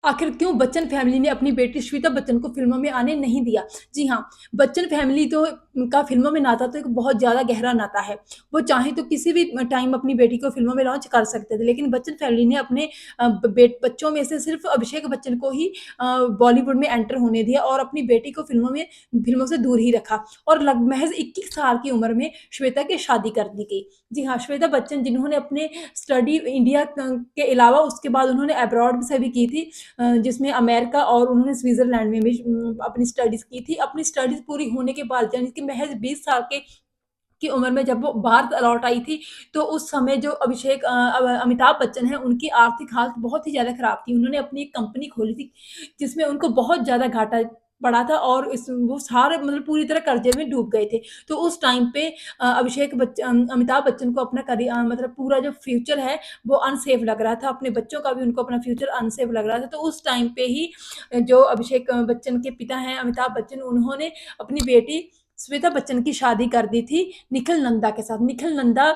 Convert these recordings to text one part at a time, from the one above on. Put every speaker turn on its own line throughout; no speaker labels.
आखिर क्यों बच्चन फैमिली ने अपनी बेटी श्वेता बच्चन को फ़िल्मों में आने नहीं दिया? जी हाँ, बच्चन फैमिली तो का फ़िल्मों में नाता तो एक बहुत ज़्यादा गहरा नाता है। वो चाहें तो किसी भी टाइम अपनी बेटी को फ़िल्मों में लॉन्च कर सकते थे, लेकिन बच्चन फैमिली ने अपने अ, ब बेट बच्चों में से सिर्फ़ अभिषेक बच्चन को ही बॉलीवुड में एंटर होने दिया और अपनी बेटी को फ़िल्मों से दूर ही रखा और महज़ 21 साल की उम्र में श्वेता की शादी कर दी गई। जी हाँ, श्वेता बच्चन जिन्होंने अपने स्टडी इंडिया के अलावा उसके बाद उन्होंने अब्रॉड से भी की थी, जिसमें अमेरिका और उन्होंने स्विट्ज़रलैंड में भी अपनी स्टडीज़ की थी। अपनी स्टडीज़ पूरी होने के बाद यानी कि महज़ 20 साल की उम्र में जब वो भारत लौट आई थी, तो उस समय जो अमिताभ बच्चन हैं, उनकी आर्थिक हालत बहुत ही ज़्यादा खराब थी। उन्होंने अपनी एक कंपनी खोली थी, जिसमें उनको बहुत ज़्यादा घाटा पड़ा था और वो सारे मतलब पूरी तरह कर्ज़े में डूब गए थे। तो उस टाइम पे अमिताभ बच्चन को अपना मतलब पूरा जो फ्यूचर है, वो अनसेफ लग रहा था। अपने बच्चों का भी उनको अपना फ्यूचर अनसेफ लग रहा था। तो उस टाइम पे ही जो अभिषेक बच्चन के पिता हैं, अमिताभ बच्चन, उन्होंने अपनी बेटी श्वेता बच्चन की शादी कर दी थी निखिल नंदा के साथ। निखिल नंदा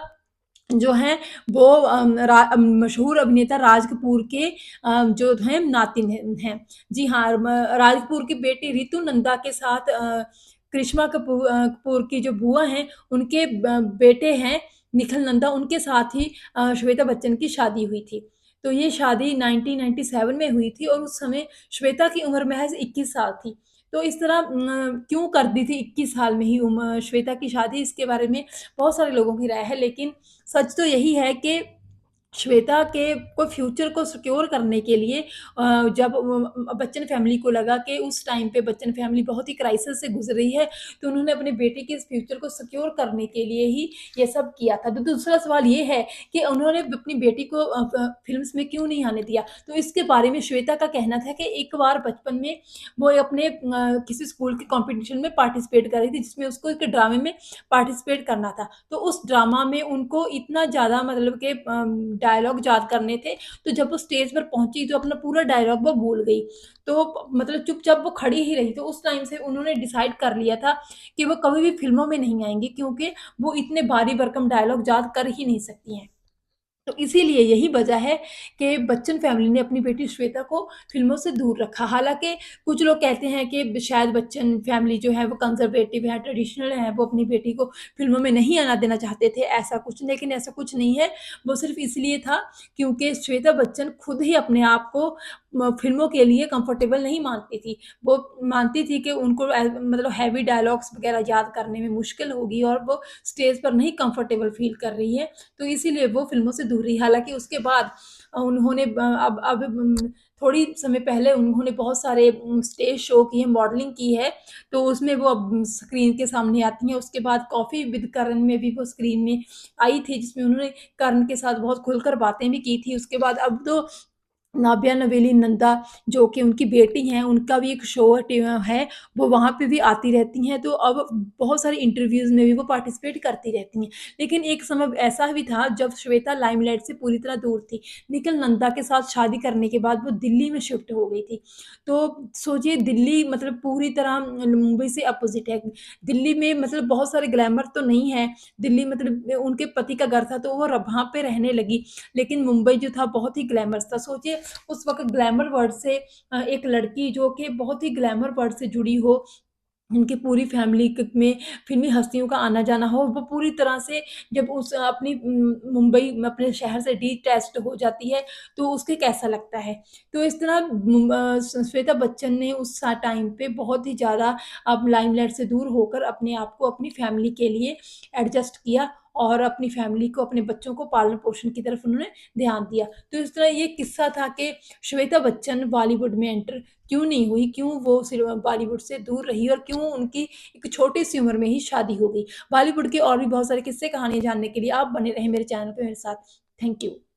जो हैं वो मशहूर अभिनेता राज कपूर के जो हैं नातिन हैं। जी हाँ, राज कपूर की बेटी रितु नंदा के साथ करिश्मा कपूर की जो बुआ हैं, उनके बेटे हैं निखिल नंदा, उनके साथ ही श्वेता बच्चन की शादी हुई थी। तो ये शादी 1997 में हुई थी और उस समय श्वेता की उम्र महज़ 21 साल थी। तो इस तरह क्यों कर दी थी 21 साल में ही श्वेता की शादी, इसके बारे में बहुत सारे लोगों की राय है, लेकिन सच तो यही है कि श्वेता के को फ्यूचर को सिक्योर करने के लिए जब बच्चन फैमिली को लगा कि उस टाइम पे बच्चन फैमिली बहुत ही क्राइसिस से गुज़र रही है, तो उन्होंने अपने बेटे के इस फ्यूचर को सिक्योर करने के लिए ही ये सब किया था। तो दूसरा सवाल ये है कि उन्होंने अपनी बेटी को फ़िल्म्स में क्यों नहीं आने दिया? तो इसके बारे में श्वेता का कहना था कि एक बार बचपन में वो अपने किसी स्कूल के कॉम्पिटिशन में पार्टिसिपेट कर रही थी, जिसमें उसको एक ड्रामे में पार्टिसिपेट करना था। तो उस ड्रामा में उनको इतना ज़्यादा मतलब कि डायलॉग याद करने थे, तो जब वो स्टेज पर पहुँची तो अपना पूरा डायलॉग वो भूल गई। तो मतलब चुपचाप वो खड़ी ही रही। तो उस टाइम से उन्होंने डिसाइड कर लिया था कि वो कभी भी फ़िल्मों में नहीं आएँगी, क्योंकि वो इतने भारी भरकम डायलॉग याद कर ही नहीं सकती हैं। तो इसीलिए यही वजह है कि बच्चन फैमिली ने अपनी बेटी श्वेता को फ़िल्मों से दूर रखा। हालाँकि कुछ लोग कहते हैं कि शायद बच्चन फैमिली जो है वो कंज़र्वेटिव है, ट्रेडिशनल है, वो अपनी बेटी को फ़िल्मों में नहीं आना देना चाहते थे, ऐसा कुछ, लेकिन ऐसा कुछ नहीं है। वो सिर्फ़ इसलिए था क्योंकि श्वेता बच्चन खुद ही अपने आप को फ़िल्मों के लिए कंफ़र्टेबल नहीं मानती थी। वो मानती थी कि उनको मतलब हेवी डायलॉग्स वग़ैरह याद करने में मुश्किल होगी और वो स्टेज पर नहीं कंफ़र्टेबल फ़ील कर रही है, तो इसीलिए वो फ़िल्मों से दूर रही। हालाँकि उसके बाद उन्होंने अब थोड़ी समय पहले उन्होंने बहुत सारे स्टेज शो किए, मॉडलिंग की है, तो उसमें वो अब स्क्रीन के सामने आती हैं। उसके बाद कॉफ़ी विद करण में भी वो स्क्रीन में आई थी, जिसमें उन्होंने करण के साथ बहुत खुलकर बातें भी की थी। उसके बाद अब तो नाबिया नवेली नंदा जो कि उनकी बेटी हैं, उनका भी एक शो है, वो वहाँ पे भी आती रहती हैं, तो अब बहुत सारे इंटरव्यूज़ में भी वो पार्टिसिपेट करती रहती हैं। लेकिन एक समय ऐसा भी था जब श्वेता लाइमलाइट से पूरी तरह दूर थी। निखिल नंदा के साथ शादी करने के बाद वो दिल्ली में शिफ्ट हो गई थी। तो सोचिए दिल्ली मतलब पूरी तरह मुंबई से अपोज़िट है। दिल्ली में मतलब बहुत सारे ग्लैमर तो नहीं है, दिल्ली मतलब उनके पति का घर था तो वो वहाँ पे रहने लगी। लेकिन मुंबई जो था बहुत ही ग्लैमरस था। सोचिए उस वक़्त ग्लैमर वर्ड से एक लड़की जो कि बहुत ही ग्लैमर वर्ड से जुड़ी हो, उनकी पूरी फैमिली में फ़िल्मी हस्तियों का आना-जाना हो, वो पूरी तरह से जब उस अपनी मुंबई में अपने शहर से डिटैच्ड हो जाती है, तो उसके कैसा लगता है। तो इस तरह श्वेता बच्चन ने उस टाइम पे बहुत ही ज़्यादा अब लाइमलाइट से दूर होकर अपने आप को अपनी फैमिली के लिए एडजस्ट किया और अपनी फैमिली को, अपने बच्चों को पालन-पोषण की तरफ उन्होंने ध्यान दिया। तो इस तरह ये किस्सा था कि श्वेता बच्चन बॉलीवुड में एंटर क्यों नहीं हुई, क्यों वो बॉलीवुड से दूर रही और क्यों उनकी एक छोटी-सी उम्र में ही शादी हो गई। बॉलीवुड के और भी बहुत सारे किस्से कहानियाँ जानने के लिए आप बने रहें मेरे चैनल पे मेरे साथ। Thank you.